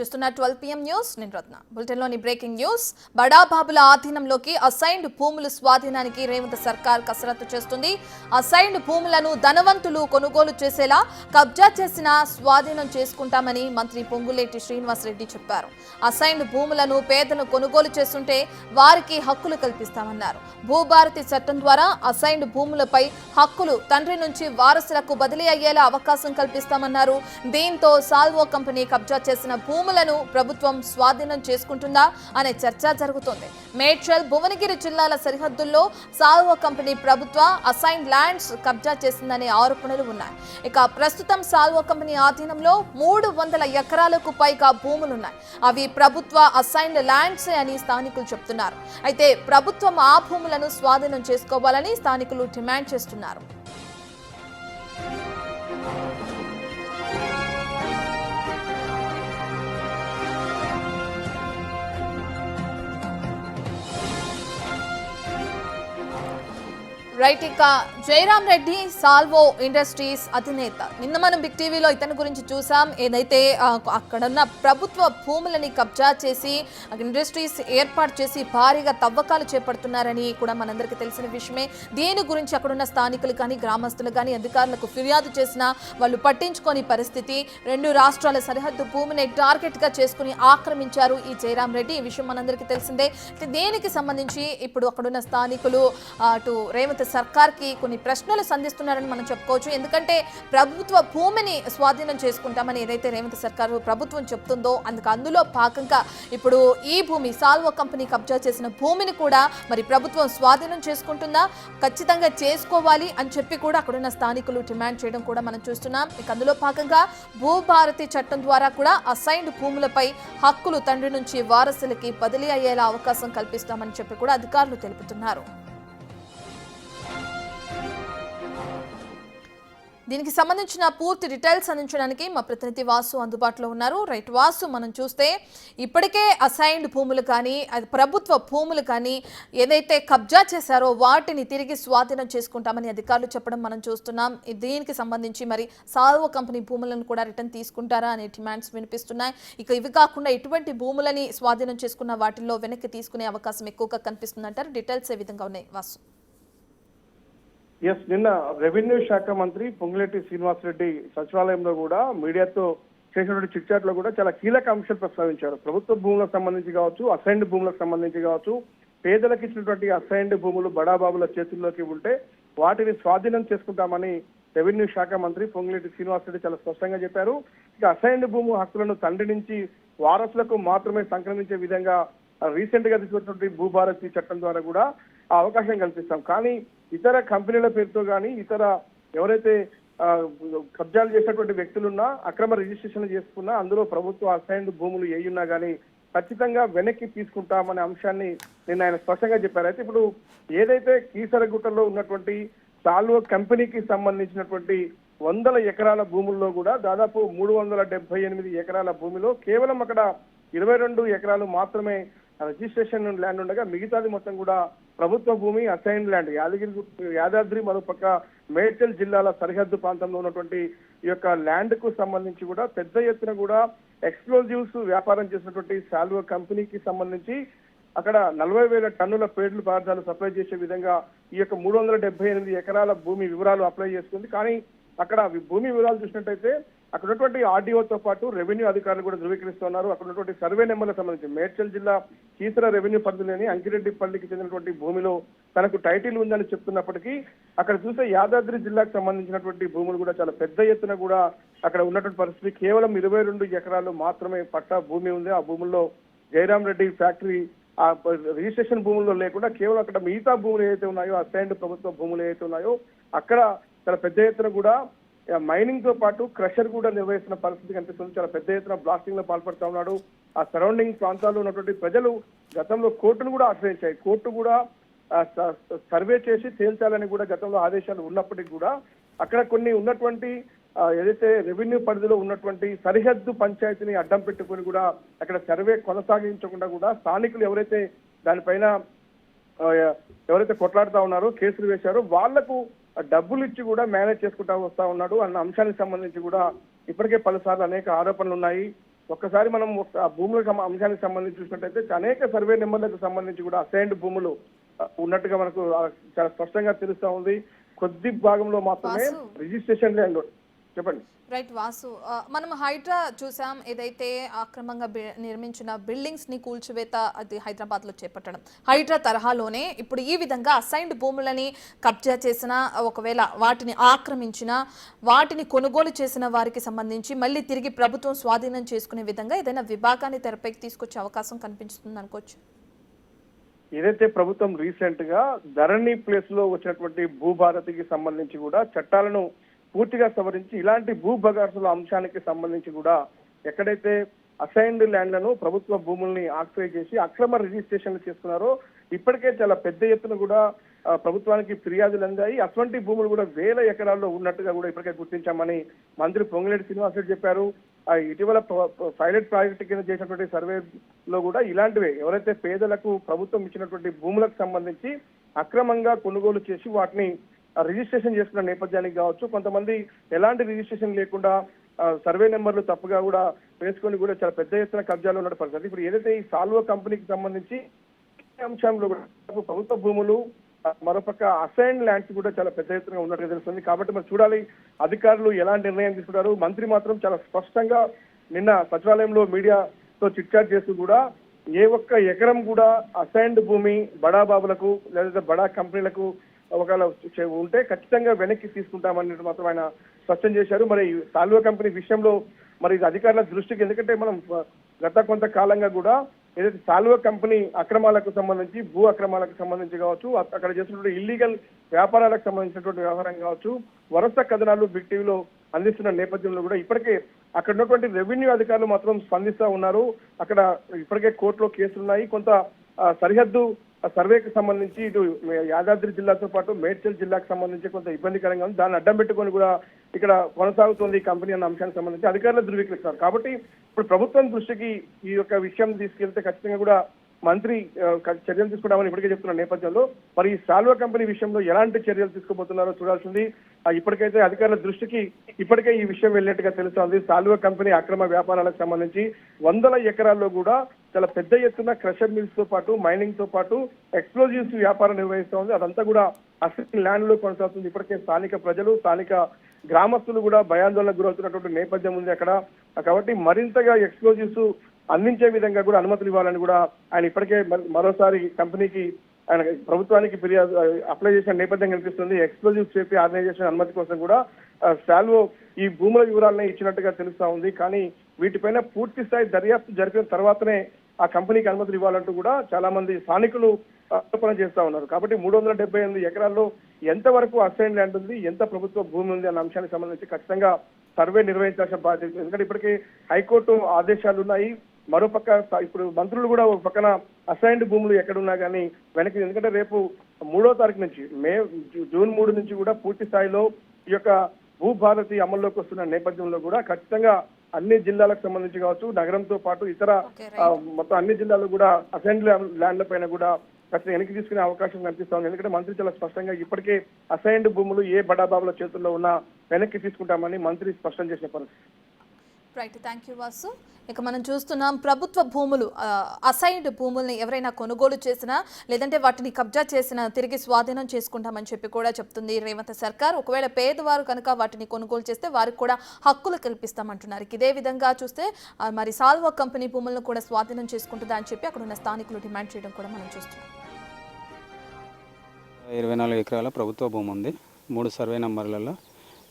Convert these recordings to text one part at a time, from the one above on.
చూస్తున్న 12 PM news నేను రత్న బులెటిన్లోని breaking news బడా బాబుల ఆధీనంలోకి అసైన్డ్ భూముల స్వాధీనానికి రేవంత్ సర్కార్ కసరత్తు చేస్తుంది. అసైన్డ్ భూములను ధనవంతులు కొనుగోలు చేసేలా కబ్జా చేసిన స్వాధీనం చేసుకుంటామని మంత్రి పొంగులేటి శ్రీనివాసరెడ్డి చెప్పారు. అసైన్డ్ భూములను పేదలు కొనుగోలు చేస్తుంటే వారికి హక్కులు కల్పిస్తామన్నారు. భూభారతి చట్టం ద్వారా అసైన్డ్ భూములపై హక్కులు తండ్రి నుంచి వారసులకు బదిలీ అయ్యేలా అవకాశం కల్పిస్తామన్నారు. దీంతో సాల్వో కంపెనీ కబ్జా చేసిన భూములను ప్రభుత్వం స్వాధీనం చేసుకుంటుందా అనే చర్చ జరుగుతోంది. మేడ్చల్ భువనగిరి జిల్లాల సరిహద్దుల్లో సాల్వో కంపెనీ ప్రభుత్వ అసైన్ ల్యాండ్స్ కబ్జా చేసిందనే ఆరోపణలు ఉన్నాయి. ఇక ప్రస్తుతం సాల్వో కంపెనీ ఆధీనంలో 300 ఎకరాలకు పైగా భూములున్నాయి. అవి ప్రభుత్వ అసైన్డ్ ల్యాండ్స్ అని స్థానికులు చెప్తున్నారు. అయితే ప్రభుత్వం ఆ భూములను స్వాధీనం చేసుకోవాలని స్థానికులు డిమాండ్ చేస్తున్నారు. రైట్, ఇక జయరాం రెడ్డి సాల్వో ఇండస్ట్రీస్ అధినేత. నిన్న మనం బిగ్ టీవీలో ఇతని గురించి చూసాం. ఏదైతే అక్కడున్న ప్రభుత్వ భూములని కబ్జా చేసి ఇండస్ట్రీస్ ఏర్పాటు చేసి భారీగా తవ్వకాలు చేపడుతున్నారని కూడా మనందరికీ తెలిసిన విషయమే. దీని గురించి అక్కడున్న స్థానికులు కానీ గ్రామస్తులు కానీ అధికారులకు ఫిర్యాదు చేసినా వాళ్ళు పట్టించుకోని పరిస్థితి. 2 రాష్ట్రాల సరిహద్దు భూమిని టార్గెట్గా చేసుకుని ఆక్రమించారు ఈ జయరాం రెడ్డి. ఈ విషయం మనందరికీ తెలిసిందే. దీనికి సంబంధించి ఇప్పుడు అక్కడున్న స్థానికులు అటు రేవంత్ సర్కార్కి కొన్ని ప్రశ్నలు సంధిస్తున్నారని మనం చెప్పుకోవచ్చు. ఎందుకంటే ప్రభుత్వ భూమిని స్వాధీనం చేసుకుంటామని ఏదైతే రేవంత్ సర్కారు ప్రభుత్వం చెప్తుందో అందులో భాగంగా ఇప్పుడు ఈ భూమి సాల్వో కంపెనీ కబ్జా చేసిన భూమిని కూడా మరి ప్రభుత్వం స్వాధీనం చేసుకుంటుందా, ఖచ్చితంగా చేసుకోవాలి అని చెప్పి కూడా అక్కడున్న స్థానికులు డిమాండ్ చేయడం కూడా మనం చూస్తున్నాం. ఇక అందులో భాగంగా భూభారతి చట్టం ద్వారా కూడా అసైన్డ్ భూములపై హక్కులు తండ్రి నుంచి వారసులకి బదిలీ అయ్యేలా అవకాశం కల్పిస్తామని చెప్పి కూడా అధికారులు తెలుపుతున్నారు. దీనికి సంబంధించిన పూర్తి డీటెయిల్స్ అందించడానికి మా ప్రతినిధి వాసు అందుబాటులో ఉన్నారు. రైట్ వాసు, మనం చూస్తే ఇప్పటికే అసైన్డ్ భూములు కానీ ప్రభుత్వ భూములు కానీ ఏదైతే కబ్జా చేశారో వాటిని తిరిగి స్వాధీనం చేసుకుంటామని అధికారులు చెప్పడం మనం చూస్తున్నాం. దీనికి సంబంధించి మరి సాల్వో కంపెనీ భూములను కూడా రిటర్న్ తీసుకుంటారా అనే డిమాండ్స్ వినిపిస్తున్నాయి. ఇక ఇవి కాకుండా ఎటువంటి భూములని స్వాధీనం చేసుకున్న వాటిల్లో వెనక్కి తీసుకునే అవకాశం ఎక్కువగా కనిపిస్తుందంటారు. డీటెయిల్స్ ఏ విధంగా ఉన్నాయి వాసు? నిన్న రెవెన్యూ శాఖ మంత్రి పొంగులేటి శ్రీనివాసరెడ్డి సచివాలయంలో కూడా మీడియాతో చేసినటువంటి చిట్చాట్ లో కూడా చాలా కీలక అంశాలు ప్రస్తావించారు. ప్రభుత్వ భూములకు సంబంధించి కావచ్చు, అసైన్డ్ భూములకు సంబంధించి కావచ్చు, పేదలకు ఇచ్చినటువంటి అసైన్డ్ భూములు బడాబాబుల చేతుల్లోకి ఉంటే వాటిని స్వాధీనం చేసుకుంటామని రెవెన్యూ శాఖ మంత్రి పొంగులేటి శ్రీనివాసరెడ్డి చాలా స్పష్టంగా చెప్పారు. ఇక అసైన్డ్ భూము హక్కులను తండ్రి నుంచి వారసులకు మాత్రమే సంక్రమించే విధంగా రీసెంట్ గా తీసుకొచ్చినటువంటి భూభారతి చట్టం ద్వారా కూడా ఆ అవకాశం కల్పిస్తాం. కానీ ఇతర కంపెనీల పేరుతో కానీ ఇతర ఎవరైతే కబ్జాలు చేసినటువంటి వ్యక్తులున్నా అక్రమ రిజిస్ట్రేషన్ చేసుకున్నా అందులో ప్రభుత్వ అసైన్డ్ భూములు ఏయున్నా కానీ ఖచ్చితంగా వెనక్కి తీసుకుంటామనే అంశాన్ని నిన్న ఆయన స్పష్టంగా చెప్పారు. అయితే ఇప్పుడు ఏదైతే కీసరగుట్టలో ఉన్నటువంటి సాల్వో కంపెనీకి సంబంధించినటువంటి 100 ఎకరాల భూముల్లో కూడా దాదాపు 378 ఎకరాల భూమిలో కేవలం అక్కడ 22 ఎకరాలు మాత్రమే రిజిస్ట్రేషన్ ల్యాండ్ ఉండగా మిగతాది మొత్తం కూడా ప్రభుత్వ భూమి అసైన్ ల్యాండ్. యాదాద్రి మరోపక్క మేడ్చల్ జిల్లాల సరిహద్దు ప్రాంతంలో ఉన్నటువంటి ఈ యొక్క ల్యాండ్ కు సంబంధించి కూడా పెద్ద ఎత్తున కూడా ఎక్స్ప్లోజివ్స్ వ్యాపారం చేసినటువంటి సాల్వో కంపెనీకి సంబంధించి అక్కడ 40,000 టన్నుల పేడ్లు పదార్థాలు సప్లై చేసే విధంగా ఈ యొక్క 378 ఎకరాల భూమి వివరాలు అప్లై చేసుకుంది. కానీ అక్కడ భూమి వివరాలు చూసినట్టయితే అక్కడ ఉన్నటువంటి ఆర్డీఓతో పాటు రెవెన్యూ అధికారులు కూడా ధృవీకరిస్తున్నారు. అక్కడ ఉన్నటువంటి సర్వే నెంబర్లకు సంబంధించి మేడ్చల్ జిల్లా కీసర రెవెన్యూ పరిధిలోని అంకిరెడ్డిపల్లికి చెందినటువంటి భూమిలో తనకు టైటిల్ ఉందని చెప్తున్నప్పటికీ అక్కడ చూస్తే యాదాద్రి జిల్లాకు సంబంధించినటువంటి భూములు కూడా చాలా పెద్ద ఎత్తున కూడా అక్కడ ఉన్నటువంటి పరిస్థితి. కేవలం 22 ఎకరాలు మాత్రమే పట్టా భూమి ఉంది. ఆ భూముల్లో జయరాం రెడ్డి ఫ్యాక్టరీ ఆ రిజిస్ట్రేషన్ భూముల్లో లేకుండా కేవలం అక్కడ మిగతా భూములు ఏవైతే ఉన్నాయో అసైన్డ్ ప్రభుత్వ భూములు ఏవైతే ఉన్నాయో అక్కడ చాలా పెద్ద ఎత్తున కూడా మైనింగ్ తో పాటు క్రషర్ కూడా నిర్వహిస్తున్న పరిస్థితి కనిపిస్తుంది. చాలా పెద్ద ఎత్తున బ్లాస్టింగ్ లో పాల్పడుతూ ఉన్నాడు. ఆ సరౌండింగ్ ప్రాంతాల్లో ఉన్నటువంటి ప్రజలు గతంలో కోర్టును కూడా ఆశ్రయించాయి. కోర్టు కూడా సర్వే చేసి తేల్చాలని కూడా గతంలో ఆదేశాలు ఉన్నప్పటికీ కూడా అక్కడ కొన్ని ఉన్నటువంటి ఏదైతే రెవెన్యూ పరిధిలో ఉన్నటువంటి సరిహద్దు పంచాయతీని అడ్డం పెట్టుకుని కూడా అక్కడ సర్వే కొనసాగించకుండా కూడా స్థానికులు ఎవరైతే దానిపైన ఎవరైతే కొట్లాడుతూ ఉన్నారో కేసులు వేశారో వాళ్లకు డబ్బులు ఇచ్చి కూడా మేనేజ్ చేసుకుంటా వస్తా ఉన్నాడు అన్న అంశానికి సంబంధించి కూడా ఇప్పటికే పలుసార్లు అనేక ఆరోపణలు ఉన్నాయి. ఒక్కసారి మనం ఆ భూముల అంశానికి సంబంధించి చూసినట్టయితే అనేక సర్వే నెంబర్లకు సంబంధించి కూడా అసైన్డ్ భూములు ఉన్నట్టుగా మనకు చాలా స్పష్టంగా తెలుస్తా ఉంది. కొద్ది భాగంలో మాత్రమే రిజిస్ట్రేషన్ ల్యాండ్. చెప్పండి. రైట్ వాసు, మనం హైడ్రా చూసాం, ఏదైతే అక్రమంగా నిర్మించిన బిల్డింగ్స్ ని కూల్చివేత అది హైదరాబాద్ లో చేపట్టడం హైడ్రా తరహాలోనే ఇప్పుడు ఈ విధంగా అసైన్డ్ భూములని కబ్జా చేసిన, ఒకవేళ వాటిని ఆక్రమించిన, వాటిని కొనుగోలు చేసిన వారికి సంబంధించి మళ్ళీ తిరిగి ప్రభుత్వం స్వాధీనం చేసుకునే విధంగా ఏదైనా విభాగాన్ని తెరపైకి తీసుకొచ్చే అవకాశం కనిపిస్తుంది అనుకోవచ్చు. ఏదైతే ప్రభుత్వం రీసెంట్ గా ధరణి ప్లేస్ లో వచ్చినటువంటి భూభారతికి సంబంధించి కూడా చట్టాలను పూర్తిగా సవరించి ఇలాంటి భూ బగార్సుల అంశానికి సంబంధించి కూడా ఎక్కడైతే అసైన్డ్ ల్యాండ్లను ప్రభుత్వ భూముల్ని ఆక్యుపై చేసి అక్రమ రిజిస్ట్రేషన్లు చేస్తున్నారో ఇప్పటికే చాలా పెద్ద ఎత్తున కూడా ప్రభుత్వానికి ఫిర్యాదులు అందాయి. అటువంటి భూములు కూడా వేల ఎకరాల్లో ఉన్నట్టుగా కూడా ఇప్పటికే గుర్తించామని మంత్రి పొంగులేటి శ్రీనివాసరెడ్డి చెప్పారు. ఇటీవల పైలట్ ప్రాజెక్టు కింద చేసినటువంటి సర్వేలో కూడా ఇలాంటివే ఎవరైతే పేదలకు ప్రభుత్వం ఇచ్చినటువంటి భూములకు సంబంధించి అక్రమంగా కొనుగోలు చేసి వాటిని రిజిస్ట్రేషన్ చేసుకున్న నేపథ్యానికి కావచ్చు, కొంతమంది ఎలాంటి రిజిస్ట్రేషన్ లేకుండా సర్వే నెంబర్లు తప్పుగా కూడా వేసుకొని కూడా చాలా పెద్ద ఎత్తున కబ్జాలు ఉన్న పరిస్థితి. ఇప్పుడు ఏదైతే ఈ సాల్వో కంపెనీకి సంబంధించి అంశంలో కూడా ప్రభుత్వ భూములు మరోపక్క అసైన్ ల్యాండ్స్ కూడా చాలా పెద్ద ఎత్తున ఉన్నట్టుగా తెలుస్తుంది. కాబట్టి మనం చూడాలి అధికారులు ఎలాంటి నిర్ణయం తీసుకుంటారు. మంత్రి మాత్రం చాలా స్పష్టంగా నిన్న సచివాలయంలో మీడియాతో చిట్చాట్ చేస్తూ కూడా ఏ ఒక్క ఎకరం కూడా అసైన్డ్ భూమి బడా బాబులకు లేదా బడా కంపెనీలకు ఒకవేళ ఉంటే ఖచ్చితంగా వెనక్కి తీసుకుంటామన్నట్టు మాత్రం ఆయన స్పష్టం చేశారు. మరి సాల్వో కంపెనీ విషయంలో మరి ఇది అధికారుల దృష్టికి, ఎందుకంటే మనం గత కొంతకాలంగా కూడా ఏదైతే సాల్వో కంపెనీ అక్రమాలకు సంబంధించి భూ అక్రమాలకు సంబంధించి కావచ్చు, అక్కడ చేసినటువంటి ఇల్లీగల్ వ్యాపారాలకు సంబంధించినటువంటి వ్యవహారం కావచ్చు, వరుస కథనాలు బిగ్ టీవీలో అందిస్తున్న నేపథ్యంలో కూడా ఇప్పటికే అక్కడ ఉన్నటువంటి రెవెన్యూ అధికారులు మాత్రం స్పందిస్తూ ఉన్నారు. అక్కడ ఇప్పటికే కోర్టులో కేసులున్నాయి. కొంత సరిహద్దు సర్వేకి సంబంధించి ఇటు యాదాద్రి జిల్లాతో పాటు మేడ్చల్ జిల్లాకు సంబంధించి కొంత ఇబ్బందికరంగా ఉంది. దాన్ని అడ్డం పెట్టుకొని కూడా ఇక్కడ కొనసాగుతోంది ఈ కంపెనీ అన్న అంశానికి సంబంధించి అధికారులు ధృవీకరిస్తారు. కాబట్టి ఇప్పుడు ప్రభుత్వం దృష్టికి ఈ యొక్క విషయం తీసుకెళ్తే ఖచ్చితంగా కూడా మంత్రి చర్యలు తీసుకుంటామని ఇప్పటికే చెప్తున్న నేపథ్యంలో మరి ఈ సాల్వో కంపెనీ విషయంలో ఎలాంటి చర్యలు తీసుకోబోతున్నారో చూడాల్సింది. ఇప్పటికైతే అధికారుల దృష్టికి ఇప్పటికే ఈ విషయం వెళ్ళినట్టుగా తెలుస్తోంది. సాల్వో కంపెనీ అక్రమ వ్యాపారాలకు సంబంధించి 100 ఎకరాల్లో కూడా చాలా పెద్ద ఎత్తున క్రషర్ మిల్స్ తో పాటు మైనింగ్ తో పాటు ఎక్స్ప్లోజివ్స్ వ్యాపారం నిర్వహిస్తోంది. అదంతా కూడా అసైన్ ల్యాండ్ లో కొనసాగుతుంది. ఇప్పటికే స్థానిక ప్రజలు, స్థానిక గ్రామస్తులు కూడా భయాందోళనకు గురవుతున్నటువంటి నేపథ్యం ఉంది అక్కడ. కాబట్టి మరింతగా ఎక్స్ప్లోజివ్స్ అందించే విధంగా కూడా అనుమతులు ఇవ్వాలని కూడా ఆయన ఇప్పటికే మరోసారి కంపెనీకి ఆయన ప్రభుత్వానికి ఫిర్యాదు అప్లై చేసిన నేపథ్యం కనిపిస్తుంది. ఎక్స్ప్లోజివ్ సేఫ్టీ ఆర్గనైజేషన్ అనుమతి కోసం కూడా సాల్వో ఈ భూముల వివరాలను ఇచ్చినట్టుగా తెలుస్తా ఉంది. కానీ వీటిపైన పూర్తి స్థాయి దర్యాప్తు జరిపిన తర్వాతనే ఆ కంపెనీకి అనుమతులు ఇవ్వాలంటూ కూడా చాలా మంది స్థానికులు ఆరోపణ చేస్తా ఉన్నారు. కాబట్టి 378 ఎకరాల్లో ఎంతవరకు అసైన్ ల్యాండ్ ఉంది, ఎంత ప్రభుత్వ భూమి ఉంది అన్న అంశానికి సంబంధించి ఖచ్చితంగా సర్వే నిర్వహించాల్సిన బాధ్యత. ఎందుకంటే ఇప్పటికే హైకోర్టు ఆదేశాలు ఉన్నాయి. మరోపక్క ఇప్పుడు మంత్రులు కూడా ఒక పక్కన అసైన్డ్ భూములు ఎక్కడున్నా కానీ వెనక్కి, ఎందుకంటే రేపు 3వ తారీఖు నుంచి జూన్ 3 నుంచి కూడా పూర్తి స్థాయిలో ఈ యొక్క భూభారతి అమల్లోకి వస్తున్న నేపథ్యంలో కూడా ఖచ్చితంగా అన్ని జిల్లాలకు సంబంధించి కావచ్చు, నగరంతో పాటు ఇతర మొత్తం అన్ని జిల్లాలు కూడా అసైన్డ్ ల్యాండ్ల పైన కూడా ఖచ్చితంగా వెనక్కి తీసుకునే అవకాశం కనిపిస్తోంది. ఎందుకంటే మంత్రి చాలా స్పష్టంగా ఇప్పటికే అసైన్డ్ భూములు ఏ బడాబాబుల చేతుల్లో ఉన్నా వెనక్కి తీసుకుంటామని మంత్రి స్పష్టం చేసిన పరిస్థితి. Right, thank you Vasu. ఇక మనం చూస్తున్నాం ప్రభుత్వ భూములు, అసైన్డ్ భూముల్ని ఎవరైనా కొనుగోలు చేసినా లేదంటే వాటిని కబ్జా చేసినా తిరిగి స్వాధీనం చేసుకుంటామని చెప్పి కూడా చెప్తుంది రేవంత్ సర్కార్. ఒకవేళ పేదవారు కనుక వాటిని కొనుగోలు చేస్తే వారికి కూడా హక్కులు కల్పిస్తామంటున్నారు. ఇదే విధంగా చూస్తే మరి సాల్వో కంపెనీ భూములను కూడా స్వాధీనం చేసుకుంటుందా అని చెప్పి అక్కడ ఉన్న స్థానికులు డిమాండ్ చేయడం కూడా మనం చూస్తున్నాం. 24 ఎకరాల ప్రభుత్వ భూమి ఉంది. 3 సర్వే నంబర్లలో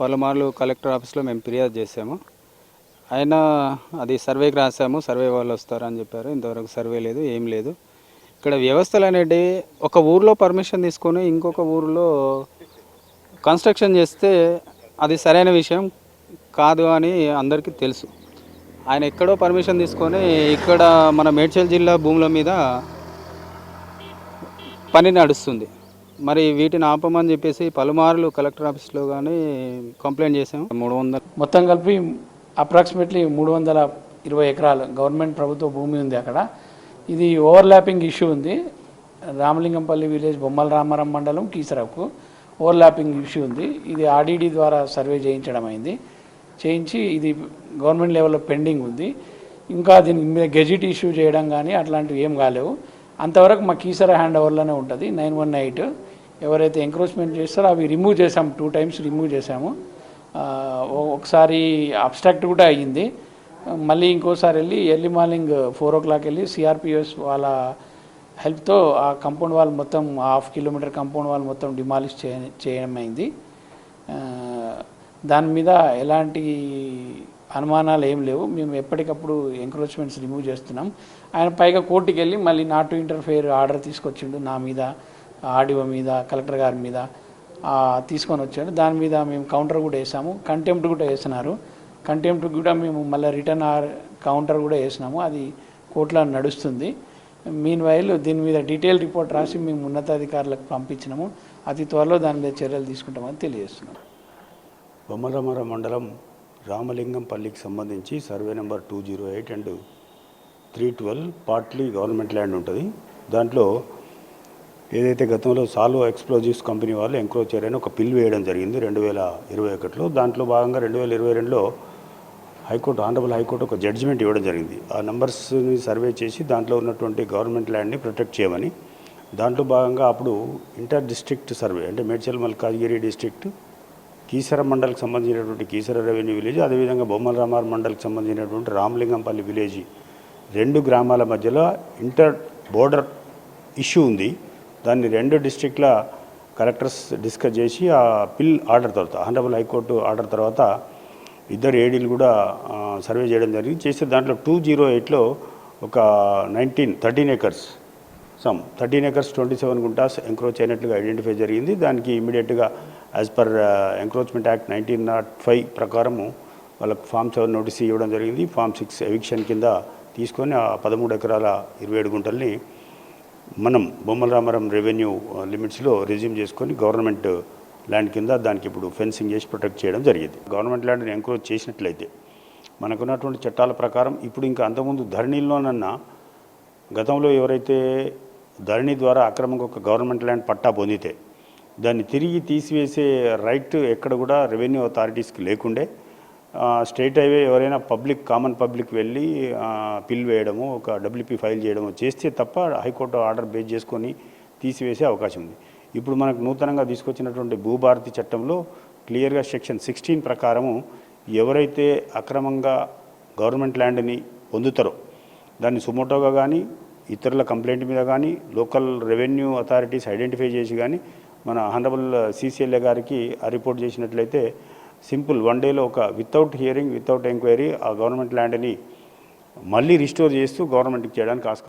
పలుమార్లు కలెక్టర్ ఆఫీస్లో మేము ఫిర్యాదు చేసాము. అయినా అది సర్వేకి రాసాము, సర్వే వాళ్ళు వస్తారని చెప్పారు. ఇంతవరకు సర్వే లేదు, ఏం లేదు. ఇక్కడ వ్యవస్థలు అనేవి ఒక ఊరిలో పర్మిషన్ తీసుకొని ఇంకొక ఊరిలో కన్స్ట్రక్షన్ చేస్తే అది సరైన విషయం కాదు అని అందరికీ తెలుసు. ఆయన ఎక్కడో పర్మిషన్ తీసుకొని ఇక్కడ మన మేడ్చల్ జిల్లా భూముల మీద పని నడుస్తుంది. మరి వీటిని ఆపమని చెప్పేసి పలుమార్లు కలెక్టర్ ఆఫీస్లో కానీ కంప్లైంట్ చేసాము. 300 మొత్తం కలిపి అప్రాక్సిమేట్లీ 320 ఎకరాలు గవర్నమెంట్ ప్రభుత్వ భూమి ఉంది అక్కడ. ఇది ఓవర్లాపింగ్ ఇష్యూ ఉంది. రామలింగంపల్లి విలేజ్ బొమ్మల రామారం మండలం కీసరాకు ఓవర్లాపింగ్ ఇష్యూ ఉంది. ఇది ఆర్డీడీ ద్వారా సర్వే చేయించడం అయింది. చేయించి ఇది గవర్నమెంట్ లెవెల్లో పెండింగ్ ఉంది. ఇంకా దీని మీద గెజిట్ ఇష్యూ చేయడం కానీ అట్లాంటివి ఏం కాలేవు. అంతవరకు మా కీసర హ్యాండ్ ఓవర్లోనే ఉంటుంది. 918 ఎవరైతే ఎంక్రోచ్మెంట్ చేస్తారో అవి రిమూవ్ చేసాము, 2 times రిమూవ్ చేసాము. ఒకసారి అబ్స్ట్రాక్ట్ కూడా అయ్యింది. మళ్ళీ ఇంకోసారి వెళ్ళి ఎర్లీ మార్నింగ్ 4 o'clock వెళ్ళి సిఆర్పిఎస్ వాళ్ళ హెల్ప్తో ఆ కంపౌండ్ వాల్ మొత్తం 1/2 kilometer కంపౌండ్ వాల్ మొత్తం డిమాలిష్ చేయడం అయింది. దాని మీద ఎలాంటి అనుమానాలు ఏం లేవు. మేము ఎప్పటికప్పుడు ఎంక్రోచ్మెంట్స్ రిమూవ్ చేస్తున్నాం. ఆయన పైగా కోర్టుకి వెళ్ళి మళ్ళీ నాట్ టు ఇంటర్ఫేర్ ఆర్డర్ తీసుకొచ్చిండు, నా మీద, ఆర్డీఓ మీద, కలెక్టర్ గారి మీద తీసుకొని వచ్చాడు. దాని మీద మేము కౌంటర్ కూడా వేసాము, కంటెంప్ట్ కూడా వేసినారు. కంటెంప్ట్ కూడా మేము మళ్ళీ రిటర్న్ కౌంటర్ కూడా వేసినాము. అది కోర్టులో నడుస్తుంది. మీన్ వైల్ దీని మీద డీటెయిల్ రిపోర్ట్ రాసి మేము ఉన్నతాధికారులకు పంపించినాము. అతి త్వరలో దాని మీద చర్యలు తీసుకుంటామని తెలియజేస్తున్నాం. బొమ్మలరామారం మండలం రామలింగంపల్లికి సంబంధించి survey number 208 and 312 partly government land ఉంటుంది. దాంట్లో ఏదైతే గతంలో సాల్వో ఎక్స్ప్లోజివ్స్ కంపెనీ వాళ్ళు ఎంక్రోచర్ అని ఒక పిల్ వేయడం జరిగింది 2021లో. దాంట్లో భాగంగా 2022లో ఆనరబుల్ హైకోర్టు ఒక జడ్జిమెంట్ ఇవ్వడం జరిగింది. ఆ నెంబర్స్ని సర్వే చేసి దాంట్లో ఉన్నటువంటి గవర్నమెంట్ ల్యాండ్ని ప్రొటెక్ట్ చేయమని. దాంట్లో భాగంగా అప్పుడు ఇంటర్ డిస్ట్రిక్ట్ సర్వే అంటే మేడ్చల్ మల్కాజ్గిరి డిస్ట్రిక్ట్, కీసర మండల్కి సంబంధించినటువంటి కీసర రెవెన్యూ విలేజ్, అదేవిధంగా బొమ్మలరామారం మండల్కి సంబంధించినటువంటి రామలింగంపల్లి విలేజ్, 2 గ్రామాల మధ్యలో ఇంటర్ బోర్డర్ ఇష్యూ ఉంది. దాన్ని 2 డిస్ట్రిక్ట్ల కలెక్టర్స్ డిస్కస్ చేసి ఆ పిల్ ఆర్డర్ తర్వాత, ఆనరబుల్ హైకోర్టు ఆర్డర్ తర్వాత 2 ఏడీలు కూడా సర్వే చేయడం జరిగింది. చేస్తే దాంట్లో 208లో ఒక 13 acres 27 గుంటాస్ ఎంక్రోచ్ అయినట్లుగా ఐడెంటిఫై జరిగింది. దానికి ఇమీడియట్గా యాజ్ పర్ ఎంక్రోచ్మెంట్ యాక్ట్ 1905 ప్రకారము వాళ్ళకు Form 7 నోటీస్ ఇవ్వడం జరిగింది. Form 6 ఎవిక్షన్ కింద తీసుకొని ఆ 13 ఎకరాల 27 గుంటల్ని మనం బొమ్మలరామారం రెవెన్యూ లిమిట్స్లో రెజ్యూమ్ చేసుకొని గవర్నమెంట్ ల్యాండ్ కింద దానికి ఇప్పుడు ఫెన్సింగ్ చేసి ప్రొటెక్ట్ చేయడం జరిగింది. గవర్నమెంట్ ల్యాండ్ని ఎంక్రోచ్ చేసినట్లయితే మనకున్నటువంటి చట్టాల ప్రకారం ఇప్పుడు ఇంకా అంతకుముందు ధరణిలోనన్నా గతంలో ఎవరైతే ధరణి ద్వారా అక్రమంగా ఒక గవర్నమెంట్ ల్యాండ్ పట్టా పొందితే దాన్ని తిరిగి తీసివేసే రైట్ ఎక్కడ కూడా రెవెన్యూ అథారిటీస్కి లేకుండే. స్టేట్ హైవే ఎవరైనా కామన్ పబ్లిక్ వెళ్ళి పిల్ వేయడము, ఒక WP ఫైల్ చేయడము చేస్తే తప్ప హైకోర్టు ఆర్డర్ బేస్ చేసుకొని తీసివేసే అవకాశం ఉంది. ఇప్పుడు మనకు నూతనంగా తీసుకొచ్చినటువంటి భూభారతి చట్టంలో క్లియర్గా సెక్షన్ 16 ప్రకారము ఎవరైతే అక్రమంగా గవర్నమెంట్ ల్యాండ్ని పొందుతారో దాన్ని సుమోటోగా కానీ ఇతరుల కంప్లైంట్ మీద కానీ లోకల్ రెవెన్యూ అథారిటీస్ ఐడెంటిఫై చేసి కానీ మన ఆనరబుల్ CCLA గారికి ఆ రిపోర్ట్ చేసినట్లయితే సింపుల్ 1 డేలో ఒక వితౌట్ హియరింగ్, వితౌట్ ఎంక్వైరీ ఆ గవర్నమెంట్ ల్యాండ్ని మళ్ళీ రిస్టోర్ చేస్తూ గవర్నమెంట్కి చేయడానికి ఆస్కారం